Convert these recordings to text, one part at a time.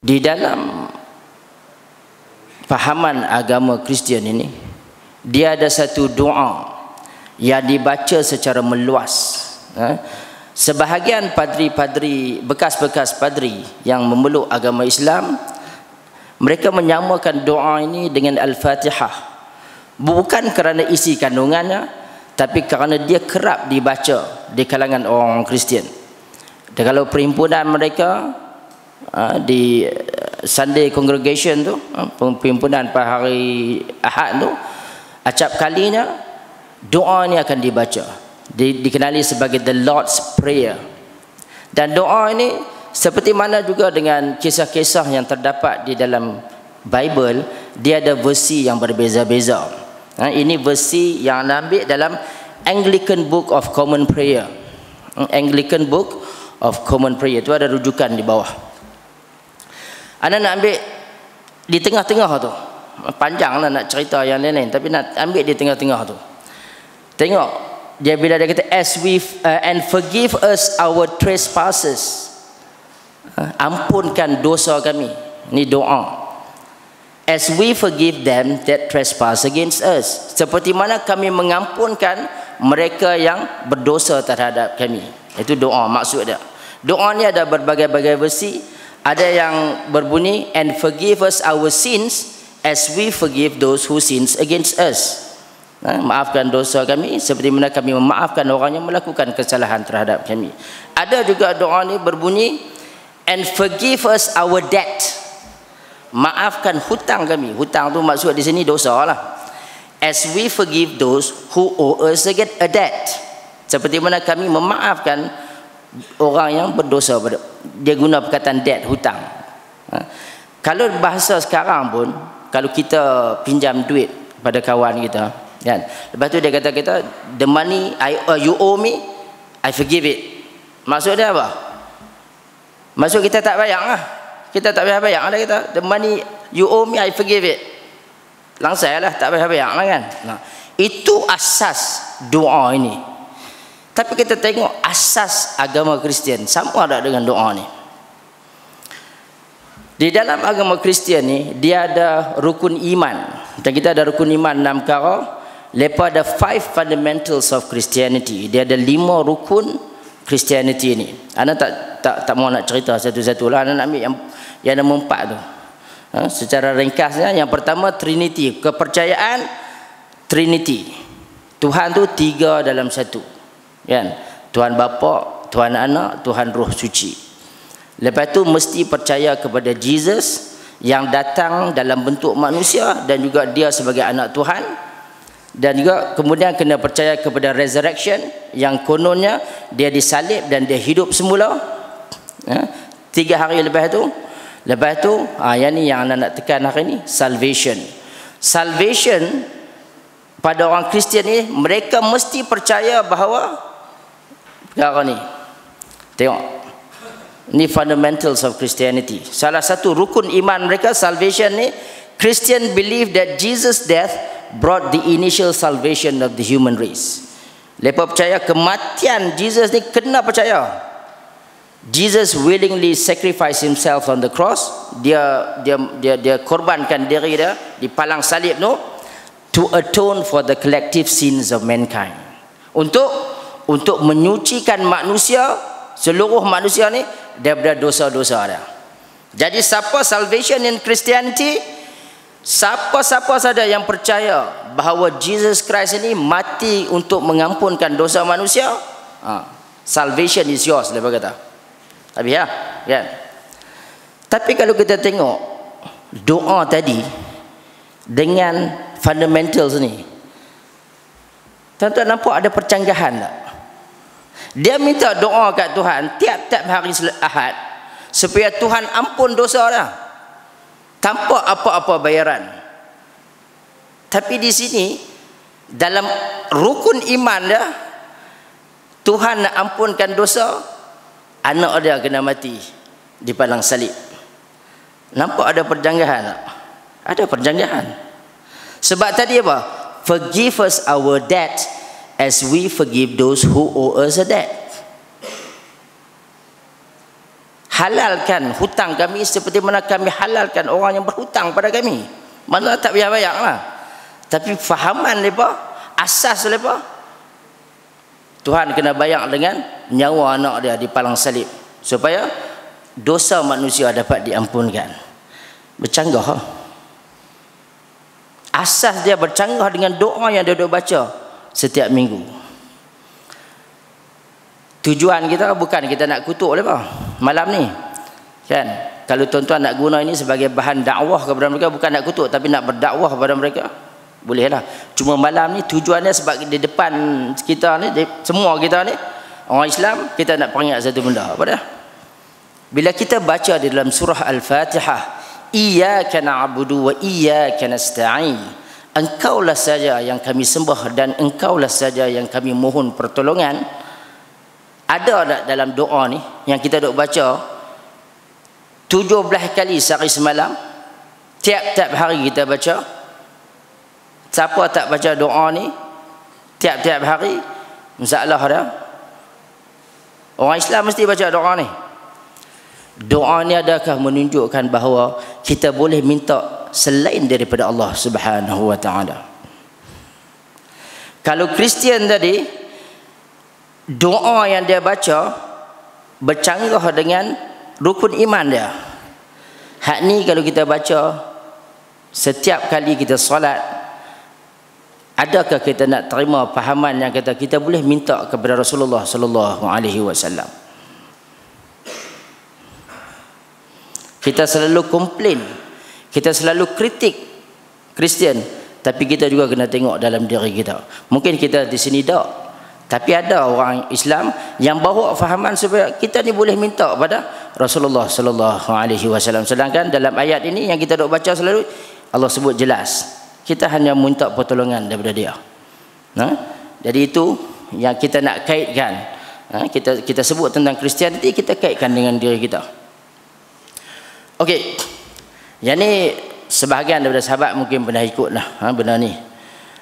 Di dalam fahaman agama Kristian ini, dia ada satu doa yang dibaca secara meluas. Sebahagian padri-padri, bekas-bekas padri yang memeluk agama Islam, mereka menyamakan doa ini dengan Al-Fatihah. Bukan kerana isi kandungannya, tapi kerana dia kerap dibaca di kalangan orang Kristian. Dan kalau perhimpunan mereka di Sunday congregation tu, perhimpunan pada hari Ahad tu, acap kalinya doa ini akan dibaca. Dikenali sebagai the Lord's Prayer. Dan doa ini seperti mana juga dengan kisah-kisah yang terdapat di dalam Bible, dia ada versi yang berbeza-beza. Ini versi yang ambil dalam Anglican Book of Common Prayer. Anglican Book of Common Prayer itu ada rujukan di bawah. Anda nak ambil di tengah-tengah tu. Panjanglah nak cerita yang lain-lain, tapi nak ambil di tengah-tengah tu. Tengok, dia bila dia kata and forgive us our trespasses. Ampunkan dosa kami. Ini doa. As we forgive them that trespass against us. Seperti mana kami mengampunkan mereka yang berdosa terhadap kami. Itu doa maksud dia. Doa ni ada berbagai-bagai versi. Ada yang berbunyi and forgive us our sins as we forgive those who sins against us. Maafkan dosa kami seperti mana kami memaafkan orang yang melakukan kesalahan terhadap kami. Ada juga doa ni berbunyi and forgive us our debt. Maafkan hutang kami. Hutang tu maksud di sini dosa lah. As we forgive those who owe us a debt. Seperti mana kami memaafkan orang yang berdosa. Dia guna perkataan debt, hutang. Kalau bahasa sekarang pun, kalau kita pinjam duit pada kawan kita, kan? Lepas tu dia kata kita, the money you owe me, I forgive it. Maksud dia apa? Maksud kita tak bayar lah. Kita tak payah bayar lah kita. The money you owe me, I forgive it. Langsai lah, tak payah bayar lah kan. Nah, itu asas doa ini. Tapi kita tengok asas agama Kristian sama tak dengan doa ni. Di dalam agama Kristian ni, dia ada rukun iman. Dan kita ada rukun iman 6 perkara. Lepas ada 5 fundamentals of Christianity. Dia ada 5 rukun Christianity ni. Anda tak mau nak cerita satu-satu lah. Anda nak ambil yang nombor 4 tu. Secara ringkasnya, yang pertama Trinity. Kepercayaan Trinity. Tuhan tu 3 dalam 1. Kan? Tuhan Bapa, Tuhan Anak, Tuhan Roh Suci. Lepas tu mesti percaya kepada Jesus yang datang dalam bentuk manusia dan juga dia sebagai anak Tuhan. Dan juga kemudian kena percaya kepada resurrection yang kononnya dia disalib dan dia hidup semula. 3 hari lepas tu. Lepas tu, yang ni yang anda nak tekan hari ni, salvation. Salvation pada orang Kristian ni, mereka mesti percaya bahawa perkara ni. Tengok. Ni fundamentals of Christianity. Salah satu rukun iman mereka, salvation ni, Christian believe that Jesus' death brought the initial salvation of the human race. Mereka percaya kematian Jesus ni kena percaya. Jesus willingly sacrificed himself on the cross. Dia korbankan diri dia di palang salib tu to atone for the collective sins of mankind. Untuk menyucikan manusia, seluruh manusia ni daripada dosa-dosa dia. Jadi siapa salvation in Christianity, siapa-siapa saja yang percaya bahawa Jesus Christ ini mati untuk mengampunkan dosa manusia, salvation is yours, dia berkata. Habis ya, kan? Tapi kalau kita tengok doa tadi dengan fundamentals ni, tuan-tuan nampak ada percanggahan tak? Dia minta doa kat Tuhan tiap-tiap hari Ahad supaya Tuhan ampun dosa dia tanpa apa-apa bayaran. Tapi di sini dalam rukun iman dia, Tuhan nak ampunkan dosa, anak dia kena mati di palang salib. Nampak ada perjanggahan tak? Ada perjanggahan. Sebab tadi apa? Forgive us our debt as we forgive those who owe us a debt. halalkan hutang kami seperti mana kami halalkan orang yang berhutang pada kami. Mana tak payah bayar lah. Tapi fahaman mereka, asas mereka, Tuhan kena bayar dengan nyawa anak dia di palang salib supaya dosa manusia dapat diampunkan. Bercanggah. Asas dia bercanggah dengan doa yang dia duk baca setiap minggu. Tujuan kita bukan kita nak kutuk mereka malam ni, kan? Kalau tuan-tuan nak guna ini sebagai bahan dakwah kepada mereka, bukan nak kutuk tapi nak berdakwah kepada mereka, bolehlah. Cuma malam ni tujuannya sebab di depan kita ni, semua kita ni orang Islam, kita nak peringat satu benda. Apa dah? Bila kita baca di dalam surah Al-Fatihah, iyyaka na'budu wa iyyaka nasta'in, engkaulah saja yang kami sembah dan engkaulah saja yang kami mohon pertolongan. Ada tak dalam doa ni yang kita duk baca 17 kali sehari semalam, tiap-tiap hari kita baca? Siapa tak baca doa ni tiap-tiap hari, masalah dah. Orang Islam mesti baca doa ni. Doa ni adakah menunjukkan bahawa kita boleh minta selain daripada Allah Subhanahu wa taala? Kalau Kristian tadi, doa yang dia baca bercanggah dengan rukun iman dia. Hak ni kalau kita baca setiap kali kita solat, adakah kita nak terima fahaman yang kata kita boleh minta kepada Rasulullah sallallahu alaihi wasallam? Kita selalu komplain, kita selalu kritik Kristian, tapi kita juga kena tengok dalam diri kita. Mungkin kita di sini tak, tapi ada orang Islam yang bawa fahaman supaya kita ni boleh minta pada Rasulullah sallallahu alaihi wasallam. Sedangkan dalam ayat ini yang kita dok baca selalu, Allah sebut jelas kita hanya minta pertolongan daripada dia. Jadi itu yang kita nak kaitkan. Kita sebut tentang Kristianiti, kita kaitkan dengan diri kita. Okey. Yang ni sebahagian daripada sahabat mungkin pernah ikutlah benda ni.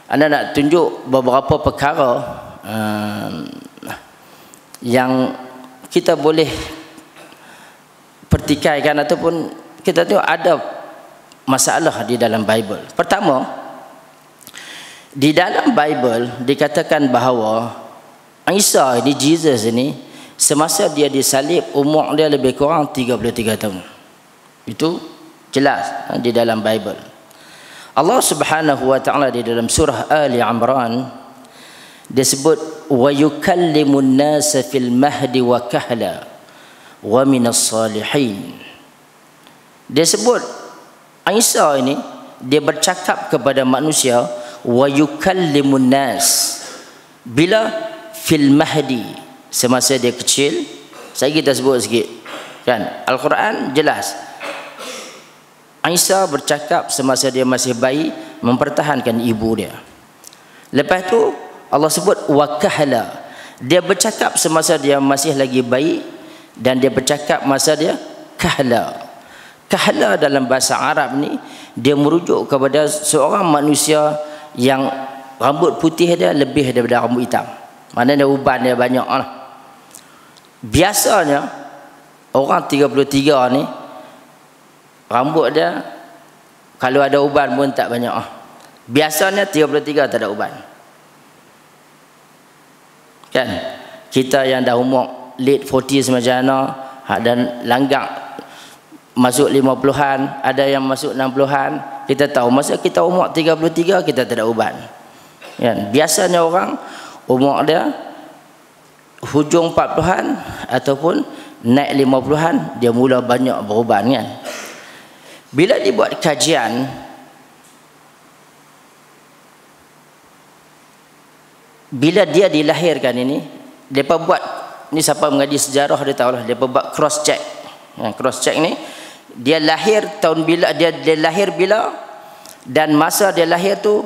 Anda nak tunjuk beberapa perkara yang kita boleh pertikaikan ataupun kita tengok ada masalah di dalam Bible. Pertama, di dalam Bible dikatakan bahawa Isa ini, Jesus ini, semasa dia disalib umur dia lebih kurang 33 tahun. Itu jelas di dalam Bible. Allah Subhanahu wa taala di dalam surah Ali Imran dia sebut wa yukallimun nasa fil mahdi wa kahla wa minas salihin. Dia sebut Isa ini dia bercakap kepada manusia wa yukallimun nas bila fil mahdi, semasa dia kecil. Saya kita sebut sikit kan, Al-Quran jelas Isa bercakap semasa dia masih bayi, mempertahankan ibu dia. Lepas tu Allah sebut wa kahla, dia bercakap semasa dia masih lagi bayi, dan dia bercakap masa dia kahla. Kahla dalam bahasa Arab ni dia merujuk kepada seorang manusia yang rambut putih dia lebih daripada rambut hitam. Maknanya uban dia banyak lah. Biasanya orang 33 ni rambut dia kalau ada uban pun tak banyak lah. Biasanya 33 tak ada uban. Kan? Kita yang dah umur late 40s macam mana, dan langgak masuk 50-an, ada yang masuk 60-an, kita tahu masa kita umur 33 kita tak ada uban. Kan? Biasanya orang umur dia hujung 40-an ataupun naik 50-an dia mula banyak beruban kan. Bila dibuat kajian, bila dia dilahirkan ini, depa buat ni, siapa mengaji sejarah dia tahulah, depa buat cross check. Cross check ni dia lahir tahun bila, dia lahir bila, dan masa dia lahir tu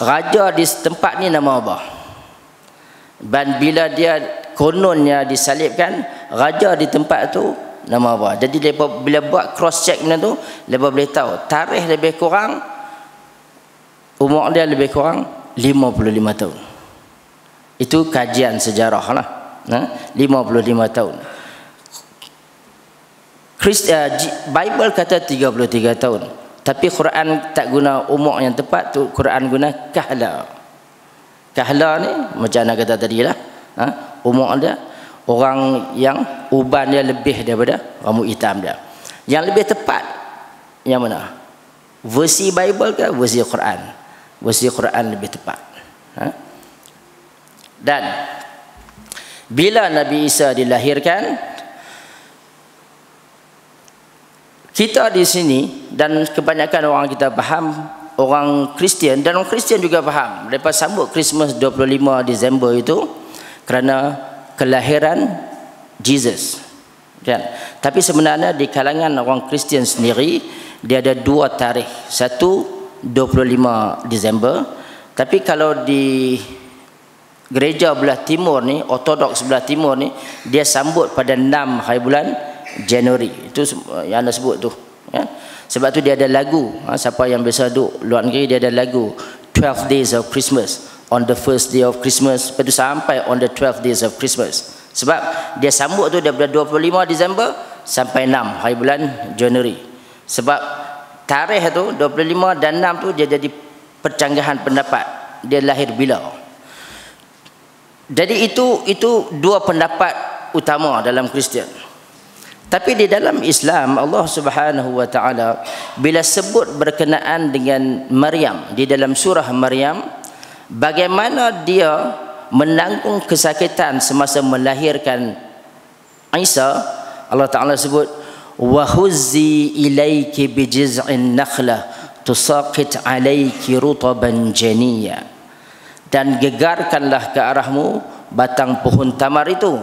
raja di tempat ni nama apa, dan bila dia kononnya disalibkan, raja di tempat tu nama apa. Jadi mereka bila buat cross check benda tu, mereka boleh tahu tarikh lebih kurang, umur dia lebih kurang 55 tahun. Itu kajian sejarah lah, 55 tahun. Bible kata 33 tahun. Tapi Quran tak guna umur yang tepat tu, Quran guna kahla. Kahla ni macam anak kata tadi lah, umur dia orang yang uban dia lebih daripada rambut hitam dia. Yang lebih tepat yang mana? Versi Bible ke versi Quran? Versi Quran lebih tepat. Dan bila Nabi Isa dilahirkan, kita di sini dan kebanyakan orang kita faham, orang Kristian dan orang Kristian juga faham, mereka sambut Christmas 25 Disember itu kerana kelahiran Jesus, kan? Tapi sebenarnya di kalangan orang Kristian sendiri dia ada dua tarikh. Satu 25 Disember, tapi kalau di gereja belah timur ni, Ortodoks belah timur ni, dia sambut pada 6 hari bulan Januari. Itu yang anda sebut tu, ya? Sebab tu dia ada lagu, siapa yang biasa duduk luar negeri, dia ada lagu 12 days of Christmas, on the first day of Christmas, lepas tu sampai on the 12 days of Christmas. Sebab dia sambut tu daripada 25 Disember sampai 6 hari bulan Januari. Sebab tarikh tu 25 dan 6 tu dia jadi percanggahan pendapat, dia lahir bila. Jadi itu dua pendapat utama dalam Kristian. Tapi di dalam Islam, Allah Subhanahu wa taala bila sebut berkenaan dengan Maryam di dalam surah Maryam, bagaimana dia menanggung kesakitan semasa melahirkan Isa, Allah Taala sebut wa huzzi ilaiki bijiz'in nakhlah tusaqit alayki rutaban janiyya, dan gegarkanlah ke arahmu batang pohon tamar itu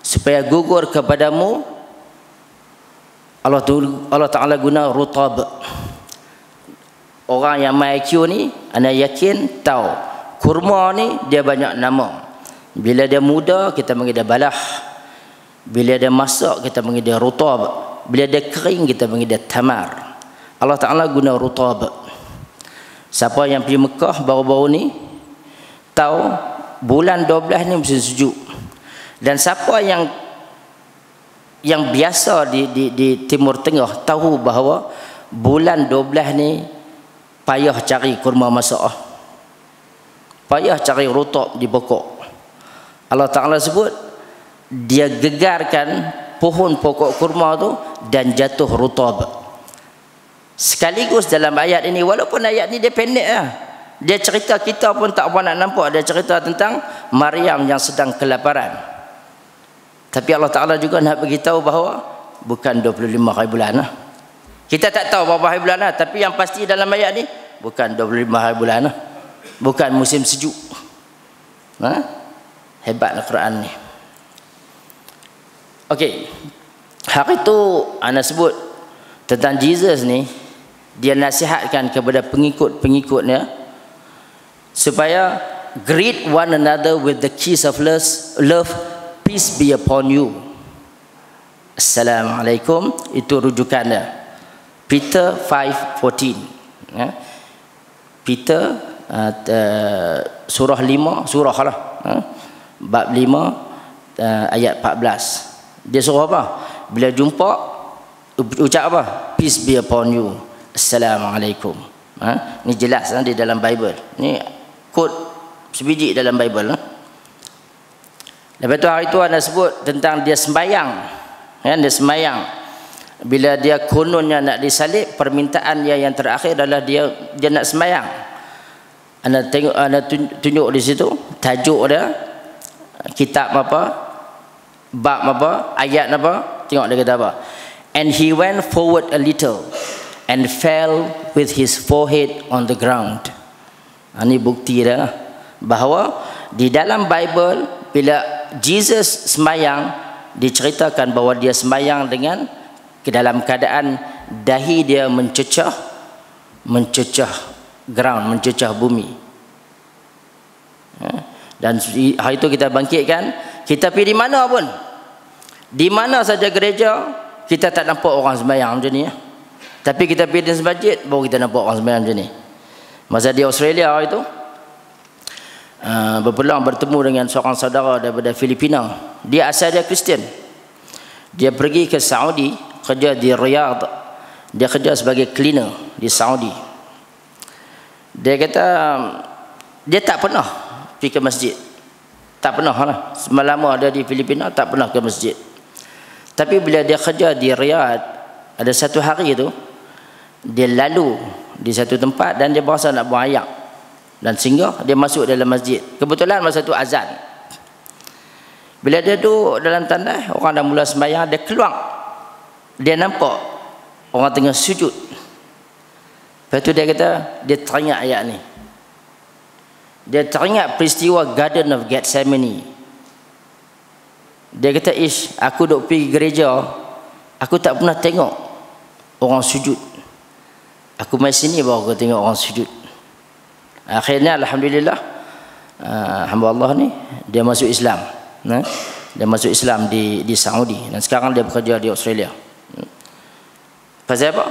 supaya gugur kepadamu. Allah Ta'ala guna rutab. Orang yang MyQ ni, anda yakin tahu kurma ni dia banyak nama. Bila dia muda kita panggil dia balah, bila dia masak kita panggil dia rutab, bila dia kering kita panggil dia tamar. Allah Ta'ala guna rutab. Siapa yang pergi Mekah baru-baru ni tahu bulan 12 ni mesti sejuk. Dan siapa yang biasa di Timur Tengah tahu bahawa bulan 12 ni payah cari kurma masak, payah cari rutab di pokok. Allah Ta'ala sebut dia gegarkan pohon pokok kurma tu dan jatuh rutab. Sekaligus dalam ayat ini, walaupun ayat ni dia pendek lah, dia cerita kita pun tak apa nak nampak, dia cerita tentang Maryam yang sedang kelaparan. Tapi Allah Ta'ala juga nak beritahu bahawa bukan 25 hari bulan lah. Kita tak tahu berapa hari bulan lah, tapi yang pasti dalam ayat ni bukan 25 hari bulan lah, bukan musim sejuk. Hebatlah Quran ni. Okey, hari tu anda sebut tentang Jesus ni, dia nasihatkan kepada pengikut-pengikutnya supaya greet one another with the kiss of love, peace be upon you. Assalamualaikum, itu rujukannya. Peter 5:14. Ya. Peter surah 5, surah lah. Bab 5 ayat 14. Dia suruh apa? Bila jumpa ucap apa? Peace be upon you. Assalamualaikum. Ni jelas di dalam Bible. Ni quote sebiji dalam Bible. Lepas tu hari tu anda sebut tentang dia sembahyang, ya, dia sembahyang. Bila dia kononnya nak disalib, permintaan dia yang terakhir adalah dia nak sembahyang. Anda tengok, anda tunjuk di situ tajuk dia, kitab apa, bab apa, ayat apa. Tengok dia kata apa. And he went forward a little and fell with his forehead on the ground. Ini bukti dia bahawa di dalam Bible bila Jesus sembahyang, diceritakan bahawa dia sembahyang dengan dalam keadaan dahi dia mencecah ground, mencecah bumi. Dan hari itu kita bangkitkan, kita pergi di mana pun, di mana saja gereja, kita tak nampak orang sembahyang macam ni. Tapi kita pergi di masjid, baru kita nampak orang sembahyang macam ni. Masa di Australia hari itu, berpeluang bertemu dengan seorang saudara daripada Filipina. Dia asal dia Kristian. Dia pergi ke Saudi, kerja di Riyadh. Dia kerja sebagai cleaner di Saudi. Dia kata dia tak pernah pergi ke masjid. Tak pernah lah. Selama ada di Filipina tak pernah ke masjid. Tapi bila dia kerja di Riyadh, ada satu hari tu dia lalu di satu tempat dan dia berasa nak buang air. Dan singgah dia masuk dalam masjid. Kebetulan masa tu azan. Bila dia duduk dalam tandas, orang dah mula sembahyang, dia keluar. Dia nampak orang tengah sujud. Lepas tu dia kata, dia teringat ayat ni. Dia teringat peristiwa Garden of Gethsemane. Dia kata, aku duk pergi gereja, aku tak pernah tengok orang sujud. Aku mai sini baru aku tengok orang sujud. Akhirnya alhamdulillah, hamba Allah ni dia masuk Islam. Dia masuk Islam di Saudi dan sekarang dia bekerja di Australia. Pasal apa?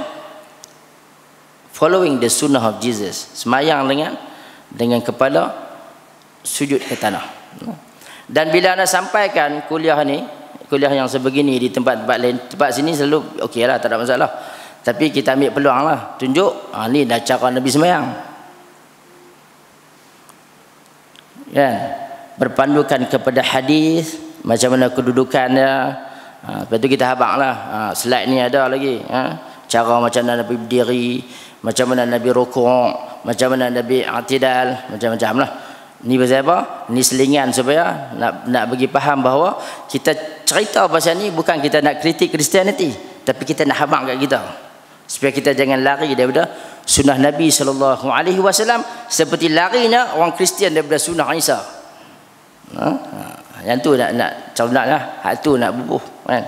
Following the sunnah of Jesus. Semayang dengan kepala sujud ke tanah. Dan bila anda sampaikan kuliah ni, kuliah yang sebegini di tempat-tempat lain, tempat sini selalu okey lah, tak ada masalah. Tapi kita ambil peluang lah, tunjuk ni dah cara Nabi semayang. Kan? Berpandukan kepada hadis, macam mana kedudukannya. Lepas tu kita habaq lah. Slide ni ada lagi. Cara macam mana Nabi berdiri, macam mana Nabi rukuk, macam mana Nabi i'tidal, macam-macam lah. Ni pasal apa? Ni selingan supaya nak bagi faham bahawa kita cerita pasal ni bukan kita nak kritik Kristianiti, tapi kita nak habaq kat kita. Supaya kita jangan lari daripada sunnah Nabi SAW seperti larinya orang Kristian daripada sunnah Isa. Yang tu nak cernak lah. Hak tu nak bubuh kan?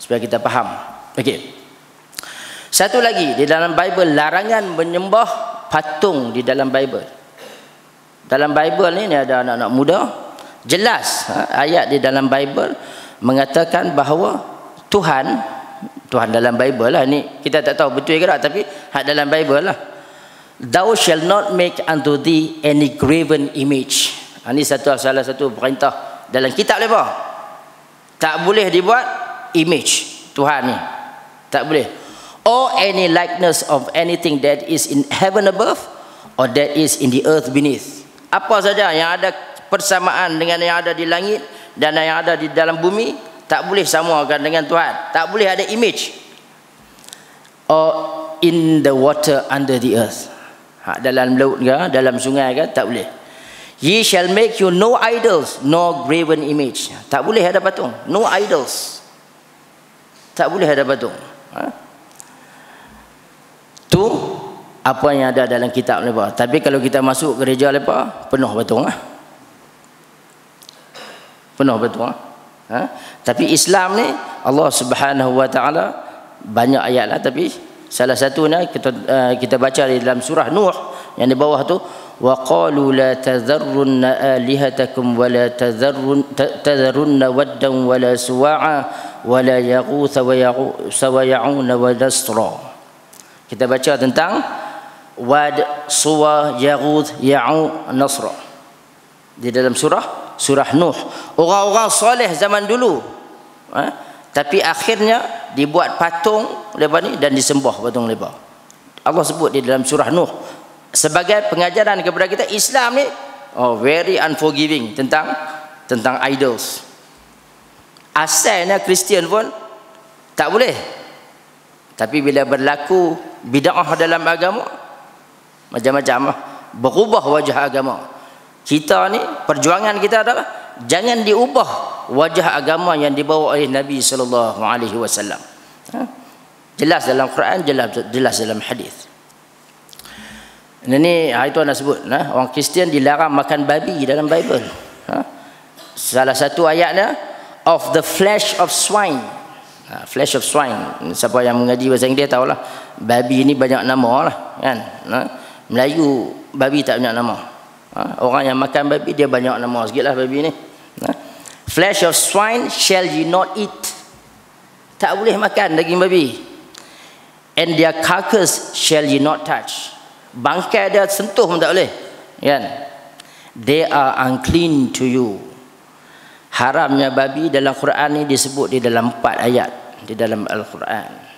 Supaya kita faham. Okey. Satu lagi di dalam Bible, larangan menyembah patung di dalam Bible. Dalam Bible ni ada anak-anak muda, jelas ayat di dalam Bible mengatakan bahawa Tuhan dalam Bible lah ni, kita tak tahu betul ke tak, tapi hak dalam Bible lah. Thou shall not make unto thee any graven image. Ini salah satu perintah dalam kitab lepa. Tak boleh dibuat image Tuhan ni. Tak boleh. Or any likeness of anything that is in heaven above or that is in the earth beneath. Apa saja yang ada persamaan dengan yang ada di langit dan yang ada di dalam bumi, tak boleh samakan dengan Tuhan. Tak boleh ada image. Or in the water under the earth. Dalam laut ke, dalam sungai ke, tak boleh. Ye shall make you no idols, no graven image. Tak boleh ada patung. No idols. Tak boleh ada patung. Tu apa yang ada dalam kitab lepa. Tapi kalau kita masuk gereja lepa, penuh patung lah. Penuh patung lah. Tapi Islam ni Allah Subhanahu wa taala banyak ayat lah, tapi salah satunya kita baca di dalam surah Nuh yang di bawah tu, wa qalu la tadharrunna alihatakum wa la tadharrunna waddan wa la suwa'a wa la yaghutha wa ya'una wa nasra. Kita baca tentang Wad, Suwa, Yaghuth, Ya'u, Nasra di dalam surah Nuh. Orang-orang soleh zaman dulu, tapi akhirnya dibuat patung lepas ni dan disembah patung lepas. Allah sebut di dalam surah Nuh sebagai pengajaran kepada kita. Islam ni very unforgiving tentang idols. Asalnya Kristian pun tak boleh, tapi bila berlaku bid'ah dalam agama, macam-macam lah, berubah wajah agama. Kita ni, perjuangan kita adalah jangan diubah wajah agama yang dibawa oleh Nabi SAW. Jelas dalam Quran, jelas dalam hadis. Ini itu anda sebut, orang Kristian dilarang makan babi dalam Bible. Salah satu ayatnya, of the flesh of swine. Flesh of swine, siapa yang mengaji bahasa Inggeris tahulah, babi ni banyak nama lah kan. Melayu babi tak banyak nama. Orang yang makan babi dia banyak nama sikit lah babi ni. Flesh of swine shall ye not eat. Tak boleh makan daging babi. And their carcass shall ye not touch. Bangkai dia sentuh pun tak boleh kan. They are unclean to you. Haramnya babi dalam Quran ni disebut di dalam 4 ayat di dalam Al-Quran.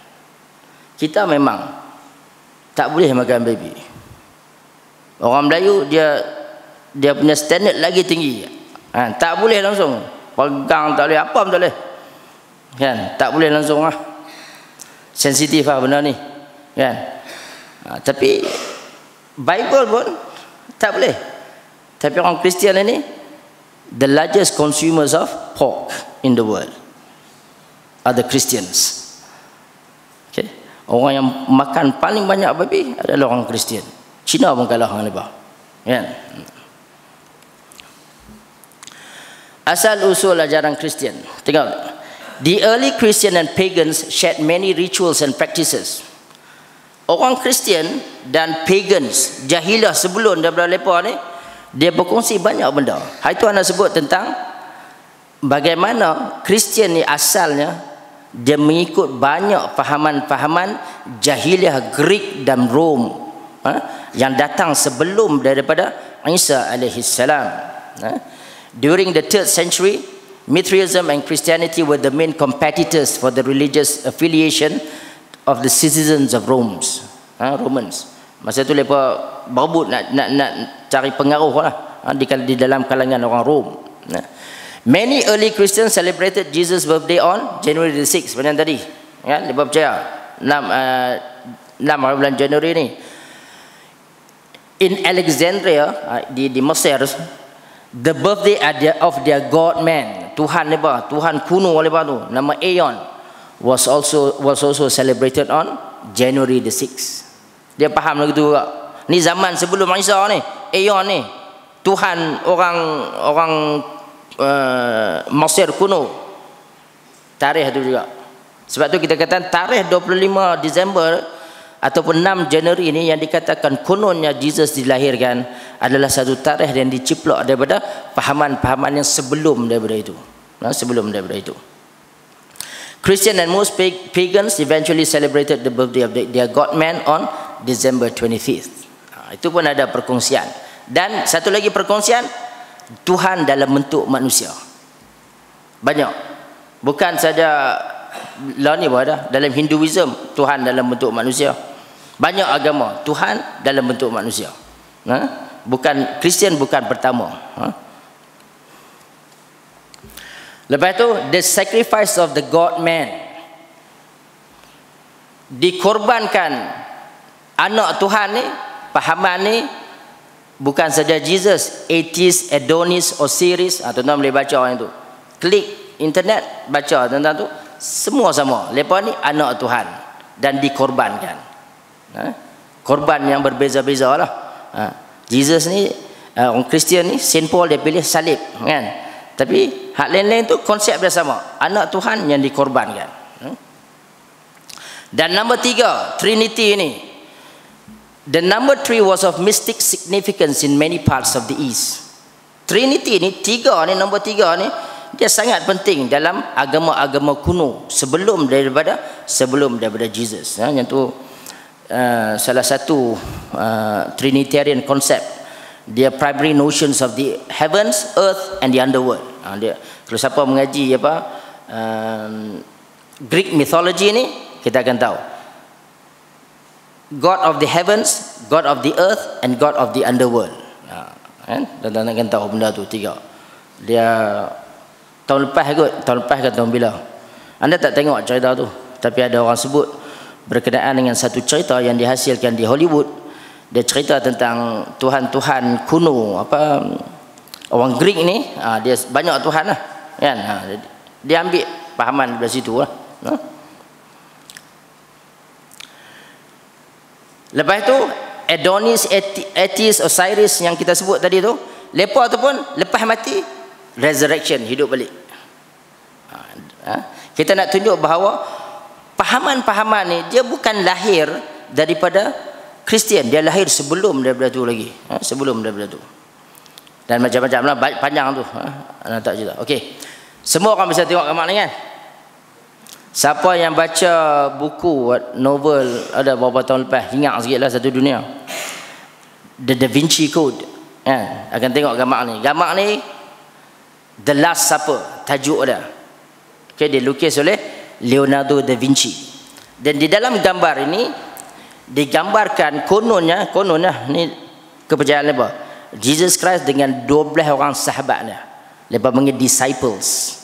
Kita memang tak boleh makan baby. Orang Melayu dia punya standard lagi tinggi. Tak boleh langsung pegang, tak boleh apa pun tak boleh. Kan? Tak boleh langsung lah. Sensitif lah benda ni. Kan? Tapi Bible pun tak boleh. Tapi orang Kristian ini the largest consumers of pork in the world are the Christians. Okay. Orang yang makan paling banyak babi adalah orang Kristian. Cina pun kalah dengan mereka. Kan? Asal usul ajaran Kristian. Tengok. The early Christian and pagans shared many rituals and practices. Orang Kristian dan pagans, jahilah sebelum daripada mereka ni, dia berkongsi banyak benda. Hari tu anda sebut tentang bagaimana Kristian ni asalnya dia mengikut banyak fahaman-fahaman jahiliah Greek dan Rom yang datang sebelum daripada Isa alaihi salam. During the 3rd century, Mithraism and Christianity were the main competitors for the religious affiliation of the citizens of Romans. Masa tu mereka berebut nak cari pengaruh lah di dalam kalangan orang Rom. Many early Christians celebrated Jesus' birthday on January the 6th. Macam tadi, kan? Mereka percaya 6 bulan Januari ni. In Alexandria di Mesir, the birthday of their god man, Tuhan mereka, Tuhan kuno mereka tu, nama Aeon, was also celebrated on January the 6th. Dia faham lagi tu juga. Ni zaman sebelum Isa ni, Aeon ni, Tuhan orang Mesir kuno. Tarikh tu juga. Sebab tu kita kata tarikh 25 Disember ataupun 6 Januari ini yang dikatakan kononnya Jesus dilahirkan adalah satu tarikh yang diciplok daripada fahaman-fahaman yang sebelum daripada itu. Sebelum daripada itu. Christian and most pagans eventually celebrated the birthday of their god man on December 25th. Itu pun ada perkongsian. Dan satu lagi perkongsian, Tuhan dalam bentuk manusia. Banyak. Bukan saja lah ni pun ada. Dalam Hinduism, Tuhan dalam bentuk manusia. Banyak agama, Tuhan dalam bentuk manusia. Bukan Kristian, bukan pertama. Lepas tu, the sacrifice of the God man. Dikorbankan anak Tuhan ni, pahaman ni, bukan saja Jesus, Atheist, Adonis, Osiris. Tuan-tuan boleh baca orang itu. Klik internet, baca tentang tu. Semua sama. Mereka ni anak Tuhan. Dan dikorbankan. Korban yang berbeza-beza lah. Jesus ni, orang Kristian ni, Saint Paul dia pilih salib. Kan? Tapi hak lain-lain tu konsep dia sama. Anak Tuhan yang dikorbankan. Dan nombor 3, Trinity ni. The number 3 was of mystic significance in many parts of the East. Trinity ni, nombor 3 ni, dia sangat penting dalam agama-agama kuno sebelum daripada Jesus. Yang tu salah satu Trinitarian concept. Dia primary notions of the heavens, earth and the underworld. Kalau siapa mengaji Greek mythology ni, kita akan tahu. God of the heavens, God of the earth and God of the underworld. Dan akan tahu benda tu 3. Dia tahun lepas ke tahun bila. Anda tak tengok cerita tu, tapi ada orang sebut berkenaan dengan satu cerita yang dihasilkan di Hollywood. Dia cerita tentang Tuhan-Tuhan kuno, orang Greek ni, dia banyak Tuhan lah, kan? Dia ambil pahaman dari situ lah. Lepas tu Adonis, Atheist, Osiris yang kita sebut tadi tu, lepas tu pun lepas mati resurrection, hidup balik. Kita nak tunjuk bahawa pahaman-pahaman ni dia bukan lahir daripada Kristian, dia lahir sebelum daripada tu lagi. Sebelum daripada tu. Dan macam-macam lah, panjang tu. Anda tak cerita. Okey. Semua orang bisa tengok gambar ni kan? Siapa yang baca buku novel ada beberapa tahun lepas, ingat sikit lah Satu Dunia, The Da Vinci Code, akan tengok gambar ni. Gambar ni The Last Supper, tajuk dia. Okay, dia lukis oleh Leonardo da Vinci. Dan di dalam gambar ini digambarkan kononnya ni kepercayaan apa? Jesus Christ dengan 12 orang sahabatnya. Lepas panggil disciples.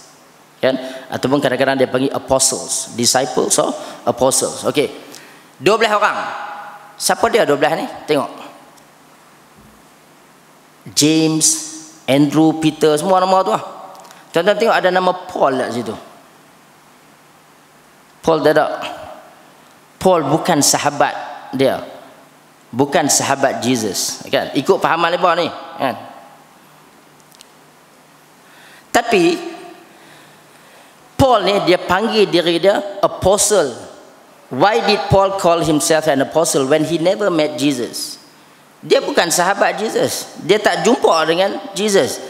Kan? Ataupun kadang-kadang dia panggil apostles. Disciples or apostles. Okey. 12 orang. Siapa dia 12 ni? Tengok. James, Andrew, Peter, semua nama tu lah. Tuan-tuan tengok ada nama Paul kat situ. Paul tak ada. Paul bukan sahabat dia. Bukan sahabat Jesus. Kan? Ikut fahaman mereka ni. Kan? Tapi Paul ni dia panggil diri dia apostle. Why did Paul call himself an apostle when he never met Jesus? Dia bukan sahabat Jesus. Dia tak jumpa dengan Jesus.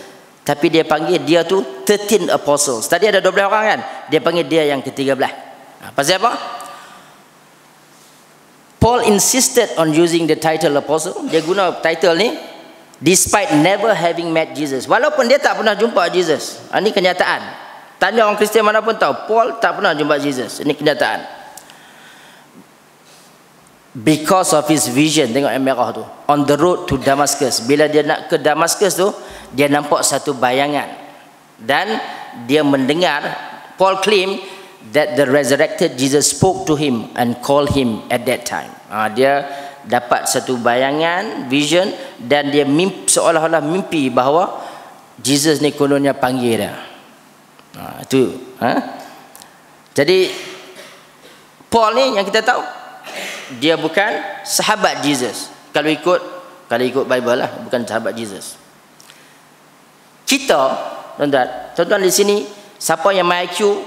Tapi dia panggil dia tu 13 apostles. Tadi ada 12 orang kan? Dia panggil dia yang ke-13. Pasal apa? Paul insisted on using the title apostle. Dia guna title ni despite never having met Jesus. Walaupun dia tak pernah jumpa Jesus. Ini kenyataan. Tanya orang Kristian mana pun tahu Paul tak pernah jumpa Jesus. Ini kenyataan. Because of his vision, tengok yang merah tu, on the road to Damascus. Bila dia nak ke Damascus tu, dia nampak satu bayangan dan dia mendengar. Paul claim that the resurrected Jesus spoke to him and called him at that time. Dia dapat satu bayangan, vision, dan dia seolah-olah mimpi bahawa Jesus ni kononnya panggil dia. Jadi Paul ni yang kita tahu dia bukan sahabat Jesus. Kalau ikut Bible lah, bukan sahabat Jesus. Kita, tuan-tuan di sini, siapa yang main IQ,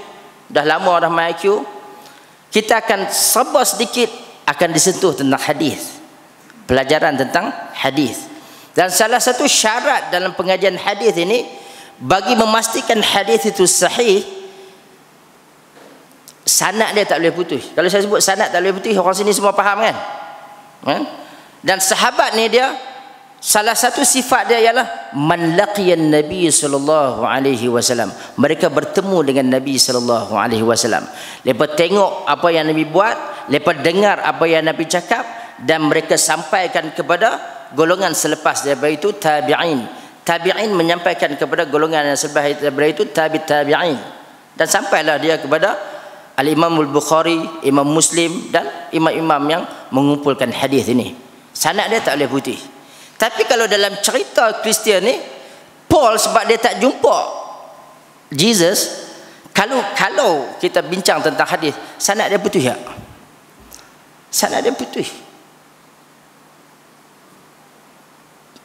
dah lama dah main IQ, kita akan sabar sedikit akan disentuh tentang hadis. Pelajaran tentang hadis. Dan salah satu syarat dalam pengajian hadis ini, bagi memastikan hadis itu sahih, sanad dia tak boleh putus. Kalau saya sebut sanad tak boleh putus, orang sini semua faham kan? Dan sahabat ni dia, salah satu sifat dia ialah man laqiyan Nabi sallallahu alaihi wasallam. Mereka bertemu dengan Nabi sallallahu alaihi wasallam. Lepas tengok apa yang Nabi buat, lepas dengar apa yang Nabi cakap, dan mereka sampaikan kepada golongan selepas daripada itu tabi'in. Tabi'in menyampaikan kepada golongan yang selepas daripada itu tabi'in. Dan sampailah dia kepada Al-Imam Al-Bukhari, Imam Muslim dan imam-imam yang mengumpulkan hadis ini. Sanad dia tak boleh putih. Tapi kalau dalam cerita Kristian ni, Paul sebab dia tak jumpa Jesus, kalau kita bincang tentang hadis, sanad dia putih tak? Sanad dia putih.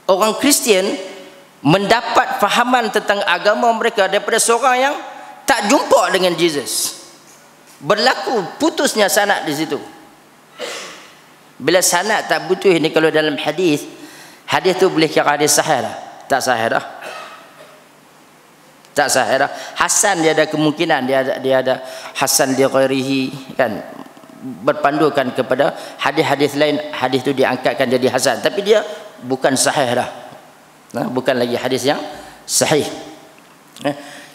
Orang Kristian mendapat fahaman tentang agama mereka daripada seorang yang tak jumpa dengan Jesus. Berlaku putusnya sanad di situ. Bila sanad tak putus ni, kalau dalam hadis tu boleh kira hadis sahih dah? Tak sahih dah. Tak sahih dah. Hasan dia ada kemungkinan dia ada hasan li ghairihi kan, berpandukan kepada hadis-hadis lain, hadis tu diangkatkan jadi hasan, tapi dia bukan sahih dah. Bukan lagi hadis yang sahih.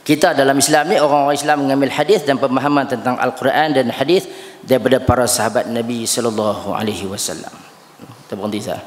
Kita dalam Islam ni, orang-orang Islam mengambil hadis dan pemahaman tentang Al-Quran dan hadis daripada para sahabat Nabi sallallahu alaihi wasallam. Kita berhenti sah.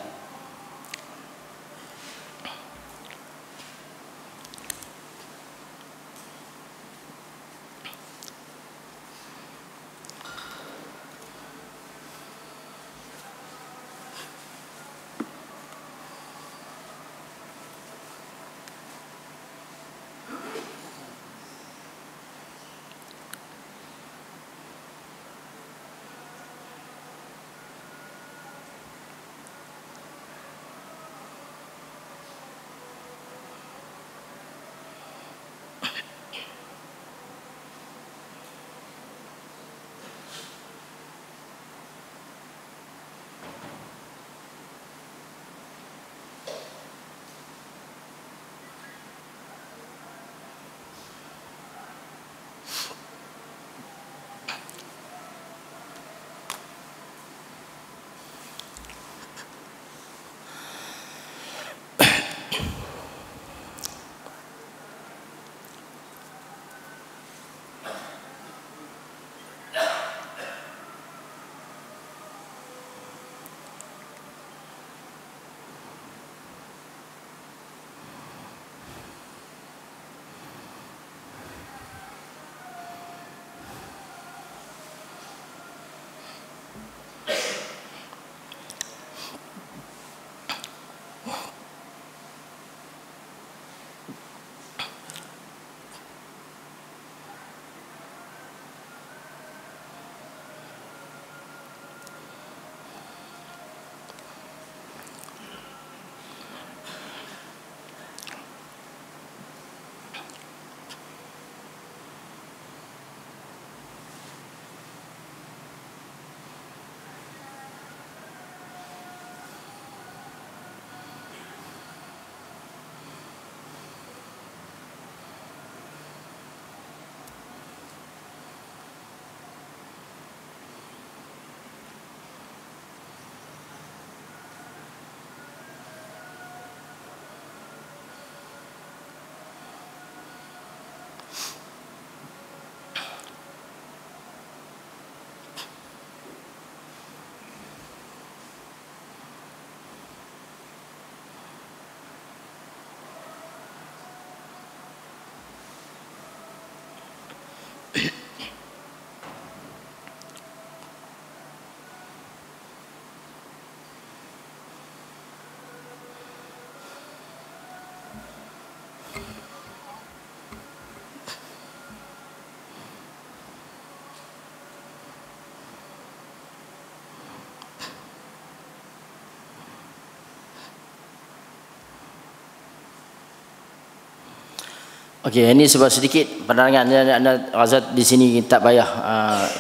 Okey, ini sebab sedikit penerangan. Anda rasa di sini tak payah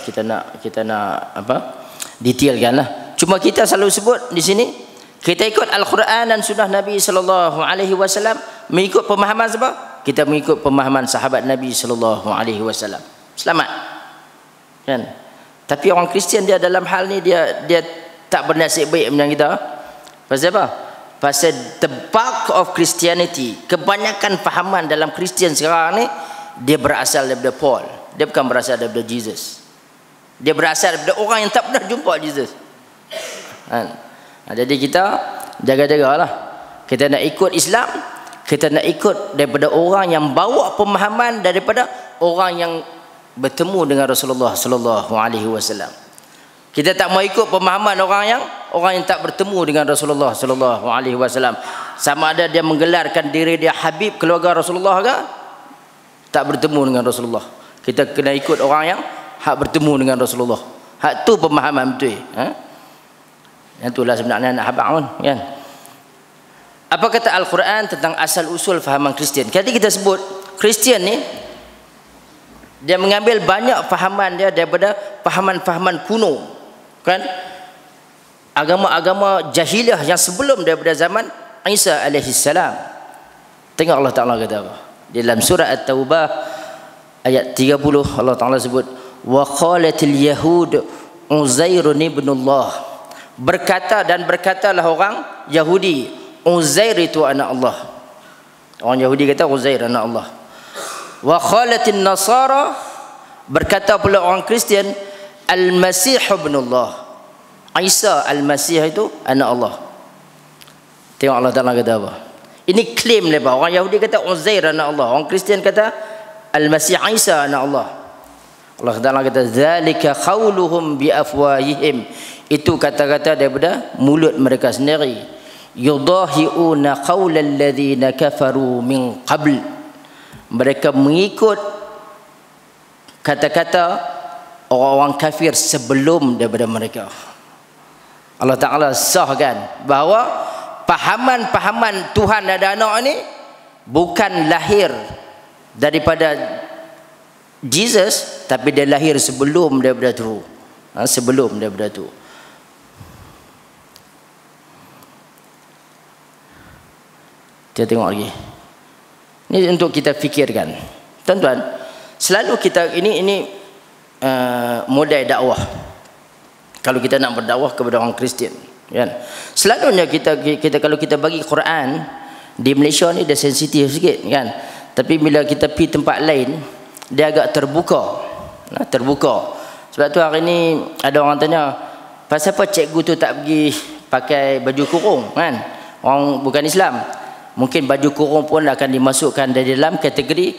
kita nak apa? Detailkanlah. Cuma kita selalu sebut di sini kita ikut Al-Quran dan sunnah Nabi sallallahu alaihi wasallam, mengikut pemahaman siapa? Kita mengikut pemahaman sahabat Nabi sallallahu alaihi wasallam. Selamat. Kan? Tapi orang Kristian dia dalam hal ni dia tak bernasib baik macam kita. Pasal apa? Pasal the bulk of Christianity, kebanyakan fahaman dalam Kristian sekarang ni dia berasal daripada Paul. Dia bukan berasal daripada Jesus. Dia berasal daripada orang yang tak pernah jumpa Jesus. Kan? Jadi kita jaga-jagalah. Kita nak ikut Islam, kita nak ikut daripada orang yang bawa pemahaman daripada orang yang bertemu dengan Rasulullah sallallahu alaihi wasallam. Kita tak mau ikut pemahaman orang yang tak bertemu dengan Rasulullah sallallahu alaihi wasallam. Sama ada dia menggelarkan diri dia Habib keluarga Rasulullah ke, tak bertemu dengan Rasulullah. Kita kena ikut orang yang hak bertemu dengan Rasulullah. Hak tu pemahaman betul. Yang itulah sebenarnya nak habaq pun, kan? Apa kata Al-Quran tentang asal usul fahaman Kristian? Jadi kita sebut Kristian ni dia mengambil banyak fahaman dia daripada fahaman-fahaman kuno, kan? Agama-agama jahiliah yang sebelum daripada zaman Isa alaihi salam. Tengok Allah Taala kata apa? Di dalam surah At-Taubah ayat 30 Allah Taala sebut wa qalatil yahud Uzairun ibnullah. Berkatalah orang Yahudi, Uzair itu anak Allah. Orang Yahudi kata Uzair anak Allah. Wa khalatin nasara, berkata pula orang Kristian, Al-Masih ibnullah. Isa Al-Masih itu anak Allah. Tengok Allah Taala kata apa. Ini klaim mereka. Orang Yahudi kata Uzair anak Allah. Orang Kristian kata Al-Masih Isa anak Allah. Allah Taala kata zalika qauluhum bi afwahihim. Itu kata-kata daripada mulut mereka sendiri. Yudahiuna qaulal ladzina kafaru min qabl. Mereka mengikut kata-kata orang-orang kafir sebelum daripada mereka. Allah Ta'ala sahkan bahawa pahaman-pahaman Tuhan ada anak ini bukan lahir daripada Jesus, tapi dia lahir sebelum daripada tu. Sebelum daripada tu. Kita tengok lagi. Ini untuk kita fikirkan. Tuan-tuan, selalu kita ini modal dakwah. Kalau kita nak berdakwah kepada orang Kristian, kan? Selalunya kita kalau kita bagi Quran di Malaysia ni dia sensitif sikit, kan? Tapi bila kita pergi tempat lain, dia agak terbuka. Terbuka. Sebab tu hari ni ada orang tanya, pasal apa cikgu tu tak pergi pakai baju kurung, kan? Orang bukan Islam. Mungkin baju kurung pun akan dimasukkan dari dalam kategori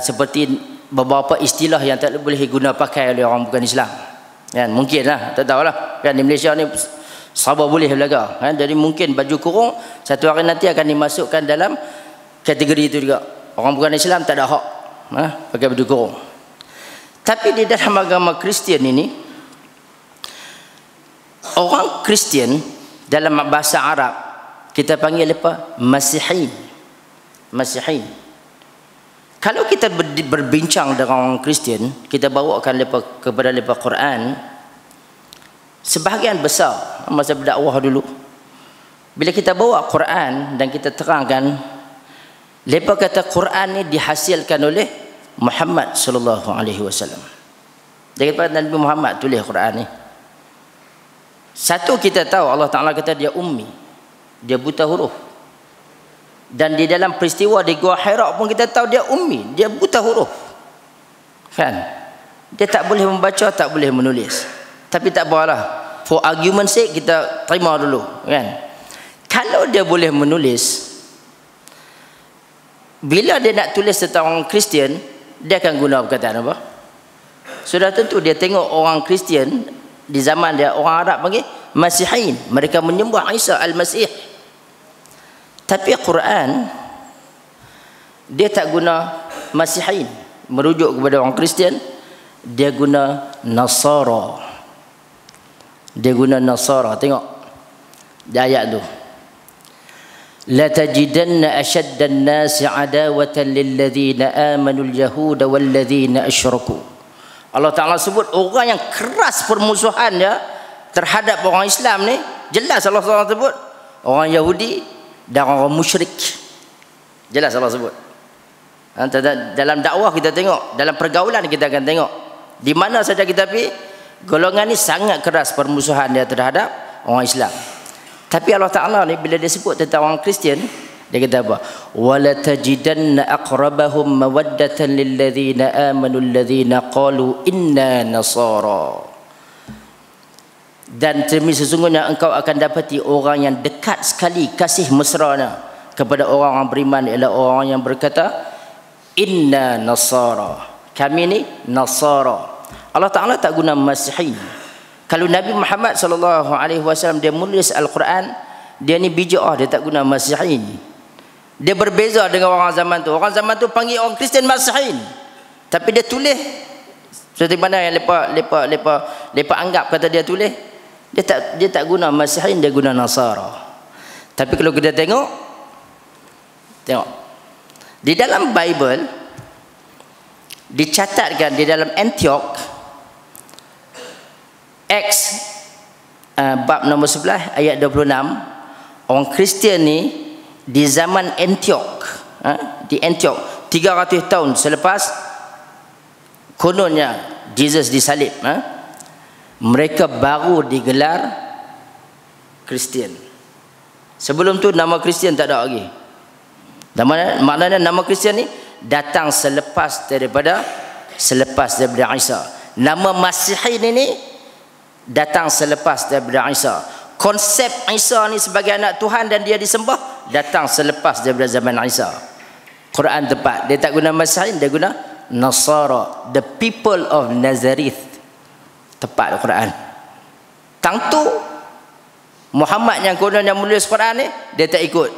seperti beberapa istilah yang tak boleh guna pakai oleh orang bukan Islam, kan? Mungkin lah, tak tahulah, kan? Di Malaysia ni sabar boleh belaga, kan? Jadi mungkin baju kurung satu hari nanti akan dimasukkan dalam kategori itu juga. Orang bukan Islam tak ada hak pakai baju kurung. Tapi di dalam agama Kristian ini, orang Kristian dalam bahasa Arab kita panggil apa? Masihin. Masihin. Kalau kita berbincang dengan orang Kristian, kita bawakan kepada mereka Quran, sebahagian besar masa berdakwah dulu, bila kita bawa Quran dan kita terangkan, mereka kata Quran ni dihasilkan oleh Muhammad sallallahu alaihi wasallam. Dia kata Nabi Muhammad tulis Quran ni. Satu, kita tahu Allah Taala kata dia ummi. Dia buta huruf. Dan di dalam peristiwa di Gua Hira pun kita tahu dia ummi, dia buta huruf, kan? Dia tak boleh membaca, tak boleh menulis. Tapi tak apalah, for argument sake kita terima dulu, kan? Kalau dia boleh menulis, bila dia nak tulis tentang orang Kristian, dia akan guna perkataan apa? Sudah tentu dia tengok orang Kristian di zaman dia, orang Arab panggil Masihin. Mereka menyembah Isa Al-Masih. Tapi Quran dia tak guna Masihin merujuk kepada orang Kristian, dia guna Nasara. Dia guna Nasara. Tengok di ayat tu. la tajidanna ashaddan nasi adawatan lilladzina amanu al-yahuda walladzina asyraku. Allah Ta'ala sebut orang yang keras permusuhannya terhadap orang Islam ni, jelas Allah Ta'ala sebut orang Yahudi dan orang musyrik. Jelas Allah sebut. Dalam dakwah kita tengok, dalam pergaulan kita akan tengok, di mana saja kita pergi, golongan ni sangat keras permusuhan dia terhadap orang Islam. Tapi Allah Ta'ala ni bila dia sebut tentang orang Kristian, dia kata apa? Wala tajidanna aqrabahum mawaddatan lilladzina amanu alladzina qalu inna nasara. Dan demi sesungguhnya engkau akan dapati orang yang dekat sekali kasih mesranya kepada orang-orang beriman ialah orang yang berkata inna nasara. Kami ni nasara. Allah Ta'ala tak guna masihin. Kalau Nabi Muhammad SAW dia menulis Al-Quran, dia ni bija'ah, dia tak guna masihin. Dia berbeza dengan orang zaman tu. Orang zaman tu panggil orang Kristian masihin, tapi dia tulis seperti mana yang lepa anggap kata dia tulis. Dia tak guna masihin, dia guna nasara. Tapi kalau kita tengok di dalam Bible dicatatkan di dalam Antioch Acts bab nombor 11 ayat 26, orang Kristian ni di zaman Antioch, di Antioch 300 tahun selepas kononnya Jesus disalib, mereka baru digelar Kristian. Sebelum tu nama Kristian tak ada lagi. Maknanya nama Kristian ni datang selepas daripada Isa. Nama Masihin ini datang selepas daripada Isa. Konsep Isa ni sebagai anak Tuhan dan dia disembah datang selepas daripada zaman Isa. Quran tepat, dia tak guna Masihin, dia guna Nasara, the people of Nazareth. Tepat Quran. Tang tu Muhammad yang konon yang menulis Quran ni, dia tak ikut.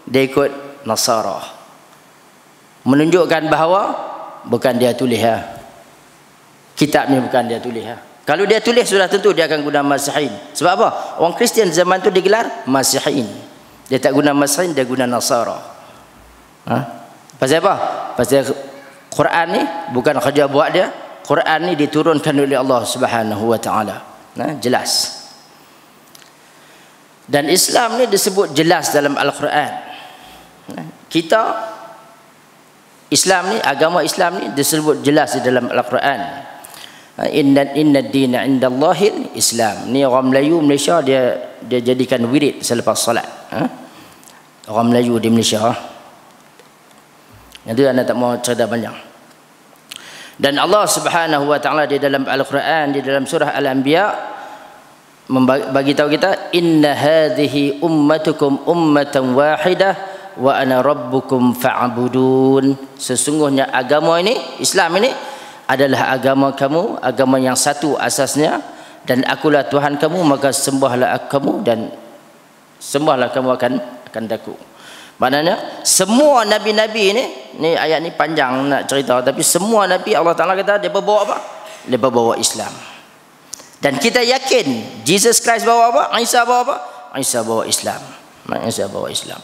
Dia ikut Nasara. Menunjukkan bahawa bukan dia tulis kitab ni, bukan dia tulis Kalau dia tulis sudah tentu dia akan guna Masihin. Sebab apa? Orang Kristian zaman tu digelar Masihin. Dia tak guna Masihin, dia guna Nasara. Pasal apa? Pasal Quran ni bukan kerja buat dia. Quran ni diturunkan oleh Allah Subhanahu wa taala. Jelas. Dan Islam ni disebut jelas dalam Al-Quran. Kita Islam ni, agama Islam ni disebut jelas di dalam Al-Quran. Inna ad-dina 'indallahil Islam. Ni orang Melayu Malaysia dia jadikan wirid selepas solat. Orang Melayu di Malaysia. Itu anda tak mau cerita banyak. Dan Allah Subhanahu wa taala di dalam Al-Quran, di dalam surah Al-Anbiya bagi tahu kita, inna hadhihi ummatukum ummatan wahidah wa ana rabbukum fa'budun. Sesungguhnya agama ini, Islam ini adalah agama kamu, agama yang satu asasnya, dan akulah Tuhan kamu, maka sembahlah kamu dan sembahlah kamu akan daku. Maknanya semua nabi-nabi ni ayat ni panjang nak cerita, tapi semua nabi Allah Taala kata dia bawa apa? Dia bawa Islam. Dan kita yakin Jesus Christ bawa apa? Isa bawa apa? Isa bawa Islam. Isa bawa Islam.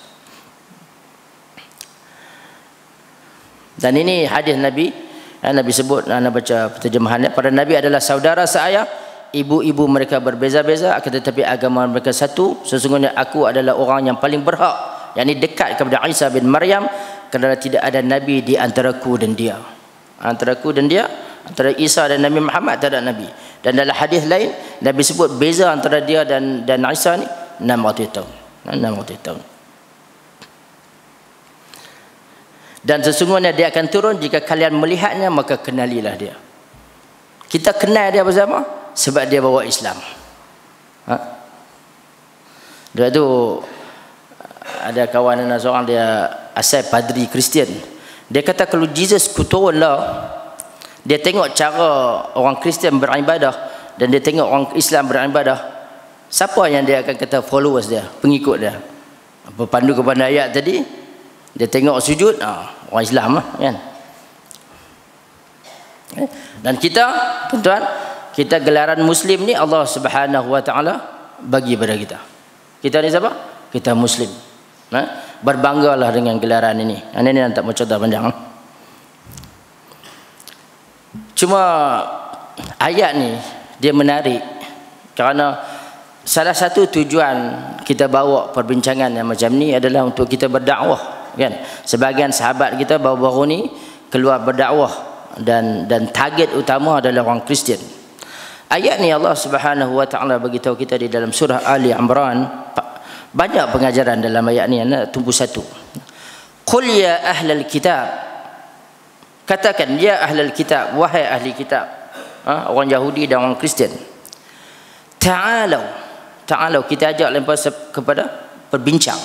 Dan ini hadis Nabi. Nabi sebut, Anda baca terjemahannya, para Nabi adalah saudara seayah, ibu-ibu mereka berbeza-beza, akan tetapi agama mereka satu. Sesungguhnya aku adalah orang yang paling berhak, yakni dekat kepada Isa bin Maryam, kerana tidak ada Nabi di antaraku dan dia. Antaraku dan dia, antara Isa dan Nabi Muhammad tak ada Nabi. Dan dalam hadis lain, Nabi sebut beza antara dia dan Isa ni 600 tahun. 600 tahun. Dan sesungguhnya dia akan turun jika kalian melihatnya, maka kenalilah dia. Kita kenal dia bersama sebab dia bawa Islam. Dia tu ada kawan anak seorang, dia asal padri Kristian. Dia kata kalau Jesus turun lah, dia tengok cara orang Kristian beribadah dan dia tengok orang Islam beribadah, siapa yang dia akan kata followers dia, pengikut dia? Berpandu kepada ayat tadi, dia tengok sujud, orang Islam kan. Dan kita, tuan-tuan, kita gelaran Muslim ni Allah Subhanahu wa taala bagi pada kita. Kita ni siapa? Kita Muslim. berbanggalah dengan gelaran ini. Ini tak mau cerita panjang. Cuma ayat ni dia menarik kerana salah satu tujuan kita bawa perbincangan yang macam ni adalah untuk kita berdakwah, kan? Sebahagian sahabat kita baru-baru ni keluar berdakwah dan target utama adalah orang Kristian. Ayat ni Allah Subhanahu wa taala bagi tahu kita di dalam surah Ali Imran. Banyak pengajaran dalam ayat ni. Nak tumpu satu. Qul ya ahlal kitab. Katakan ya ahlal kitab, wahai ahli kitab. Orang Yahudi dan orang Kristian. Ta'alau, kita ajak lepas kepada berbincang.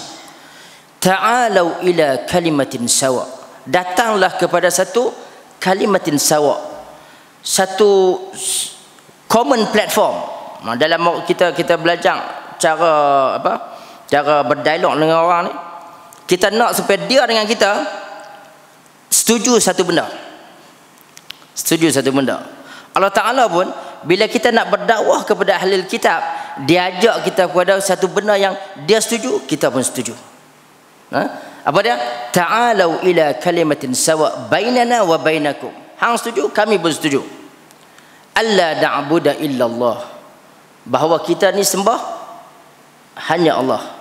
Ta'alau ila kalimatin sawa. Datanglah kepada satu kalimatin sawa. Satu common platform. Dalam kita belajar cara berdialog dengan orang ni, kita nak supaya dia dengan kita setuju satu benda. Allah Ta'ala pun bila kita nak berdakwah kepada ahli kitab, dia ajak kita kepada satu benda yang dia setuju, kita pun setuju. Apa dia? Ta'alau ila kalimatin sawa bainana wa bainakum. Hang setuju, kami pun setuju. Alla na'budu illallah, bahawa kita ni sembah hanya Allah.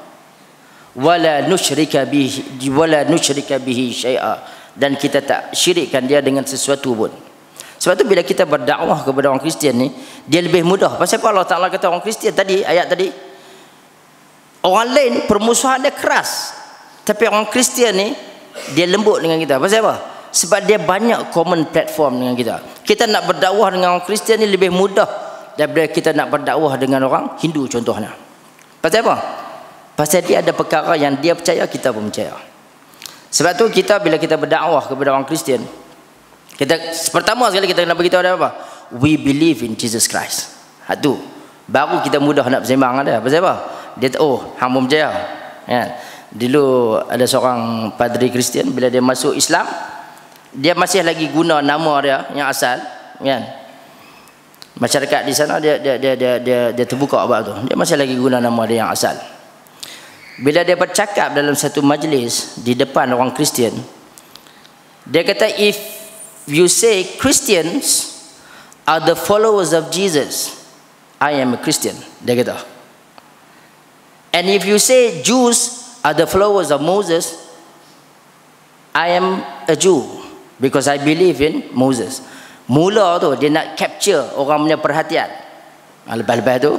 Wala nusyrika bihi syai'a, dan kita tak syirikkan dia dengan sesuatu pun. Sebab tu bila kita berdakwah kepada orang Kristian ni, dia lebih mudah. Pasal apa Allah Ta'ala kata orang Kristian tadi, ayat tadi, orang lain permusuhan dia keras, tapi orang Kristian ni dia lembut dengan kita. Pasal apa? Sebab dia banyak common platform dengan kita. Kita nak berdakwah dengan orang Kristian ni lebih mudah daripada kita nak berdakwah dengan orang Hindu contohnya. Pasal apa? Pasal dia ada perkara yang dia percaya, kita pun percaya. Sebab tu kita bila kita berdakwah kepada orang Kristian, kita pertama sekali kita kena beritahu dia apa? We believe in Jesus Christ. Itu baru kita mudah nak bersembang ada. Pasal apa? Dia hang pun percaya. Kan? Dulu ada seorang padri Kristian, bila dia masuk Islam, dia masih lagi guna nama dia yang asal, kan? Masyarakat di sana dia terbuka apa tu. Dia masih lagi guna nama dia yang asal. Bila dia bercakap dalam satu majlis di depan orang Kristian, dia kata, if you say Christians are the followers of Jesus, I am a Christian. Dia kata. And if you say Jews are the followers of Moses, I am a Jew, because I believe in Moses. Mula tu dia nak capture orang punya perhatian. Lepas-lepas tu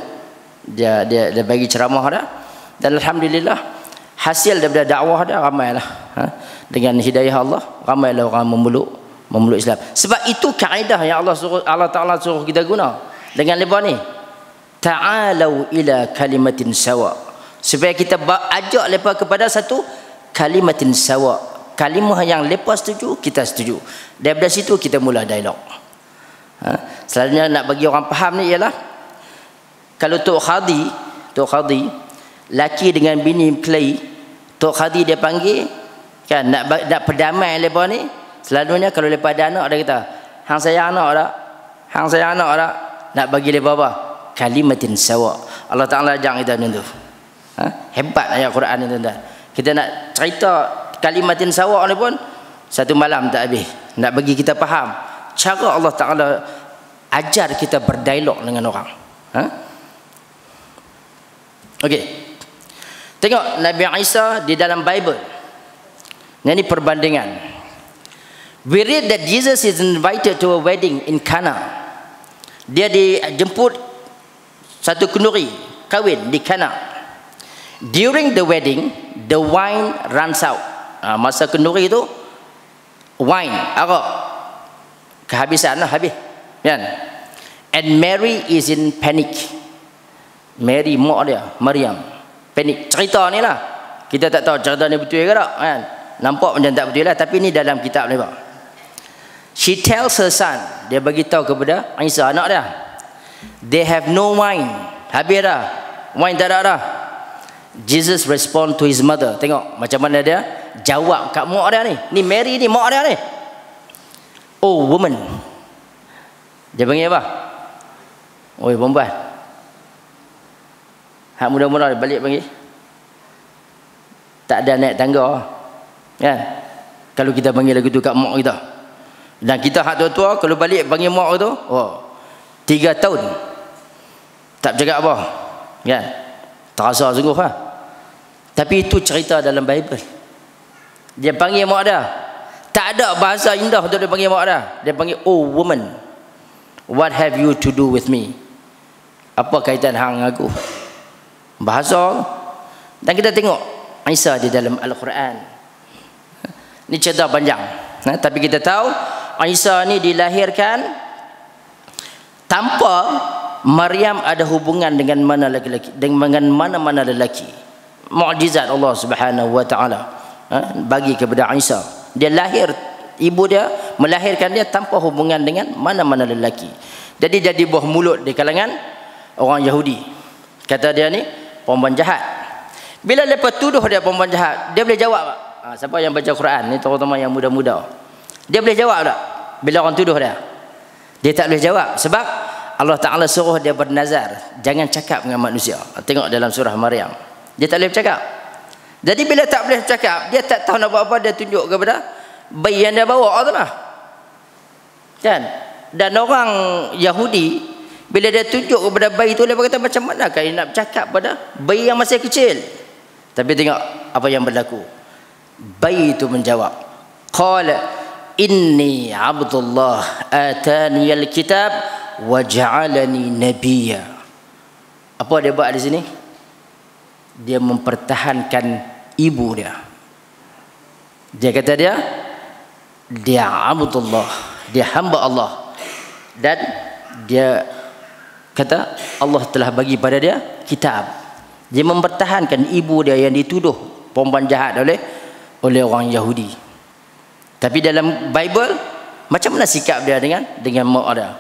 dia bagi ceramah dah. Dan alhamdulillah hasil daripada dakwah dia ramailah. Dengan hidayah Allah ramailah orang memeluk Islam. Sebab itu kaedah yang Allah Ta'ala suruh kita guna dengan lepas ni. Ta'alau ila kalimatin sawa. Supaya kita ajak lepas kepada satu kalimatin sawa. Kalimah yang lepas setuju, kita setuju. Daripada situ kita mula dialog. Selalunya nak bagi orang faham ni ialah, kalau Tok Khadi laki dengan bini berkelahi, Tok Khadi dia panggil, kan, nak perdamai lepas ni. Selalunya kalau lepas ada anak, dia kata, hang sayang anak tak, nak bagi lepas apa? Kalimatin sawa. Allah Ta'ala ajak kita macam tu. Hebat ayat Quran ni, tuan-tuan. Kita nak cerita kalimatin sawa ni pun satu malam tak habis. Nak bagi kita faham cara Allah Ta'ala ajar kita berdialog dengan orang. Okey. Tengok Nabi Isa di dalam Bible. Ini perbandingan. We read that Jesus is invited to a wedding in Cana. Dia dijemput satu kenduri kahwin di Cana. During the wedding, the wine runs out. Masa kenduri itu wine, arak kehabisan lah, habis, kan? And Mary is in panic. Mary, mak dia, Maryam, panik. Cerita ni lah, kita tak tahu cerita ni betul ke tak, kan? Nampak macam tak betul lah, tapi ni dalam kitab ni, Pak. She tells her son, dia bagi tahu kepada Isa anak dia, they have no wine. Habis dah, wine tak ada dah. Jesus respond to his mother. Tengok macam mana dia jawab kat mak dia ni. Ni Mary ni, mak dia ni. Oh woman. Dia panggil apa? Oi perempuan. Hak muda-muda balik panggil. Tak ada naik tangga. Kan? Kalau kita panggil lagu tu kat mak kita. Dan kita hak tua-tua kalau balik panggil mak tu, 3 tahun. Tak bercakap apa. Kan? Terasa sungguh lah. Tapi itu cerita dalam Bible. Dia panggil mak dia. Tak ada bahasa indah untuk dia panggil mak dia. Dia panggil, oh woman, what have you to do with me? Apa kaitan hang aku? Bahasa. Dan kita tengok Isa di dalam Al-Quran. Ini cerita panjang. Tapi kita tahu Isa ni dilahirkan tanpa Maryam ada hubungan dengan mana lelaki, dengan mana-mana lelaki. Mukjizat Allah Subhanahu wa taala bagi kepada Isa. Dia lahir, ibu dia melahirkan dia tanpa hubungan dengan mana-mana lelaki. Jadi jadi buah mulut di kalangan orang Yahudi. Kata dia ni perempuan jahat. Bila mereka tuduh dia perempuan jahat, dia boleh jawab tak? Siapa yang baca Quran ni, terutama yang muda-muda, dia boleh jawab tak bila orang tuduh dia? Dia tak boleh jawab. Sebab Allah Ta'ala suruh dia bernazar, jangan cakap dengan manusia. Tengok dalam surah Maryam, dia tak boleh bercakap. Jadi bila tak boleh bercakap, dia tak tahu nak buat apa, dia tunjuk kepada bayi yang dia bawa tu lah. Kan? Dan orang Yahudi, bila dia tunjuk kepada bayi tu, dia berkata, macam mana kau nak bercakap pada bayi yang masih kecil? Tapi tengok apa yang berlaku. Bayi itu menjawab, qala inni abdullah atani alkitab wa ja'alani nabiyya. Apa dia buat di sini? Dia mempertahankan ibu dia. Dia kata dia abdullah, dia hamba Allah. Dan dia kata Allah telah bagi pada dia kitab. Dia mempertahankan ibu dia yang dituduh perempuan jahat oleh orang Yahudi. Tapi dalam Bible, macam mana sikap dia dengan mak dia?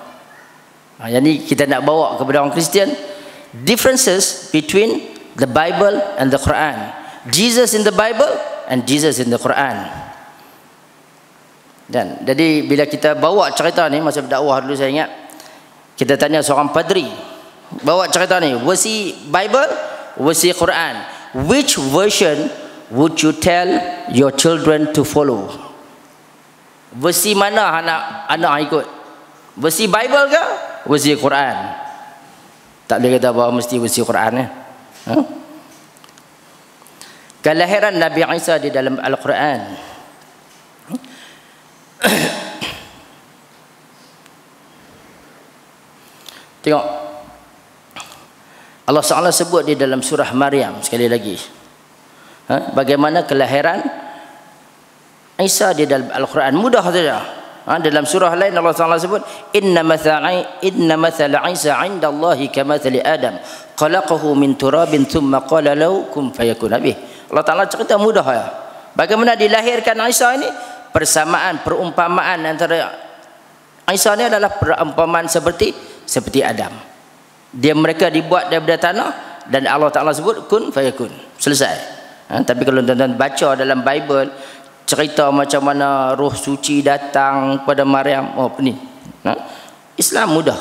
Jadi kita nak bawa kepada orang Kristian differences between the Bible and the Quran. Jesus in the Bible and Jesus in the Quran. Dan jadi bila kita bawa cerita ni, masa berdakwah dulu saya ingat, kita tanya seorang padri, bawa cerita ni, was he Bible, was he Quran? Which version would you tell your children to follow? Versi mana anak ikut? Versi Bible ke? Versi Quran? Tak boleh kata bahawa mesti versi Quran ya. Kelahiran Nabi Isa di dalam Al-Quran. Tengok, Allah Ta'ala sebut di dalam surah Maryam sekali lagi, bagaimana kelahiran Isa di dalam Al-Quran. Mudah saja. Dalam surah lain Allah Ta'ala sebut, inna mathala Isa 'inda Allahi kamathali Adam khalaqahu min turabin thumma qala lahu kun fayakun. Allah Ta'ala cerita mudah ya. Bagaimana dilahirkan Isa ini, persamaan, perumpamaan antara Isa ini adalah perumpamaan seperti Adam. Mereka dibuat daripada tanah dan Allah Ta'ala sebut kun fayakun. Selesai. Tapi kalau tuan-tuan baca dalam Bible, cerita macam mana roh suci datang pada Maryam, ni Islam mudah.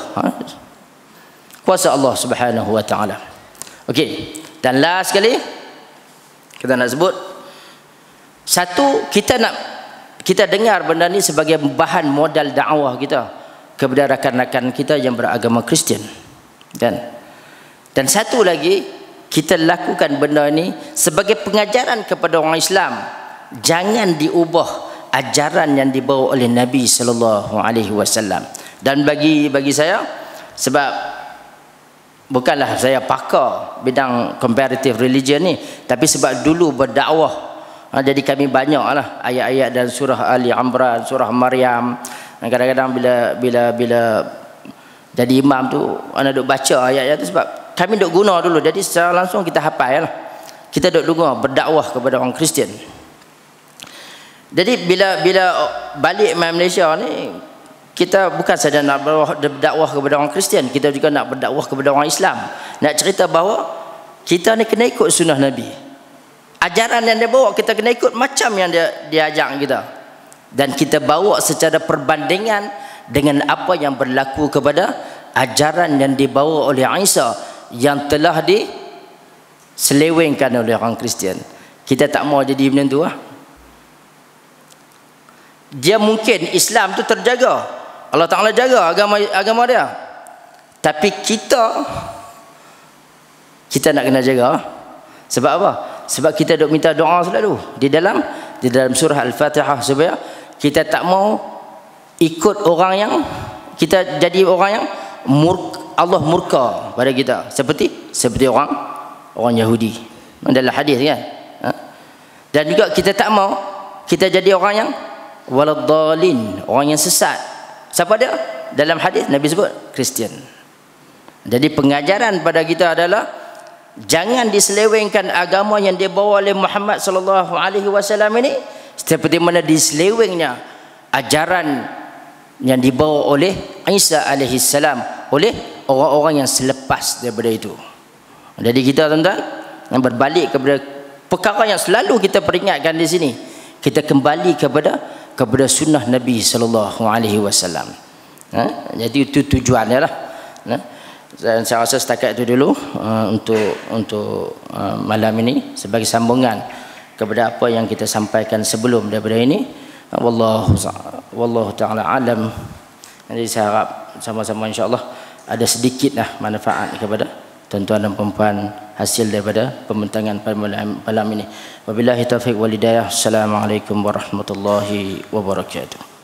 Kuasa Allah Subhanahu wa Ta'ala. Okey, dan last sekali kita nak sebut satu, kita dengar benda ni sebagai bahan modal dakwah kita kepada rakan-rakan kita yang beragama Kristian. Dan satu lagi, kita lakukan benda ni sebagai pengajaran kepada orang Islam. Jangan diubah ajaran yang dibawa oleh Nabi sallallahu alaihi wasallam. Dan bagi saya, sebab bukanlah saya pakar bidang comparative religion ni, tapi sebab dulu berdakwah, jadi kami banyaklah ayat-ayat dan surah Ali Imran, surah Maryam. Kadang-kadang bila jadi imam tu, anak duk baca ayat-ayat tu, sebab kami duk guna dulu, jadi secara langsung kita hafal lah. Kita duk guna berdakwah kepada orang Kristian. Jadi bila balik Malaysia ni, kita bukan saja nak berdakwah kepada orang Kristian, kita juga nak berdakwah kepada orang Islam. Nak cerita bahawa kita ni kena ikut sunnah Nabi. Ajaran yang dia bawa kita kena ikut macam yang dia ajak kita. Dan kita bawa secara perbandingan dengan apa yang berlaku kepada ajaran yang dibawa oleh Isa yang telah diselewengkan oleh orang Kristian. Kita tak mau jadi macam tu lah. Dia mungkin Islam tu terjaga, Allah Ta'ala jaga agama dia, tapi kita nak kena jaga. Sebab apa? Sebab kita duk minta doa selalu di dalam surah Al-Fatihah, supaya kita tak mau ikut orang yang kita jadi orang yang Allah murka pada kita, seperti orang Yahudi dalam hadis kan. Dan juga kita tak mau kita jadi orang yang waladdallin, orang yang sesat. Siapa dia? Dalam hadis Nabi sebut Kristian. Jadi pengajaran pada kita adalah jangan diselewengkan agama yang dibawa oleh Muhammad sallallahu alaihi wasallam ini seperti mana diselewengnya ajaran yang dibawa oleh Isa alaihi salam oleh orang-orang yang selepas daripada itu. Jadi kita tuan-tuan yang berbalik kepada perkara yang selalu kita peringatkan di sini, kita kembali kepada sunnah Nabi sallallahu alaihi wasallam. Jadi itu tujuannya lah. Dan saya rasa setakat itu dulu untuk malam ini sebagai sambungan kepada apa yang kita sampaikan sebelum daripada ini. Wallahu ta'ala alam. Jadi saya harap sama-sama insya-Allah ada sedikitlah manfaat kepada tuan-tuan dan puan-puan hasil daripada pembentangan pada malam ini. Wabillahi taufiq wal hidayah. Assalamualaikum warahmatullahi wabarakatuh.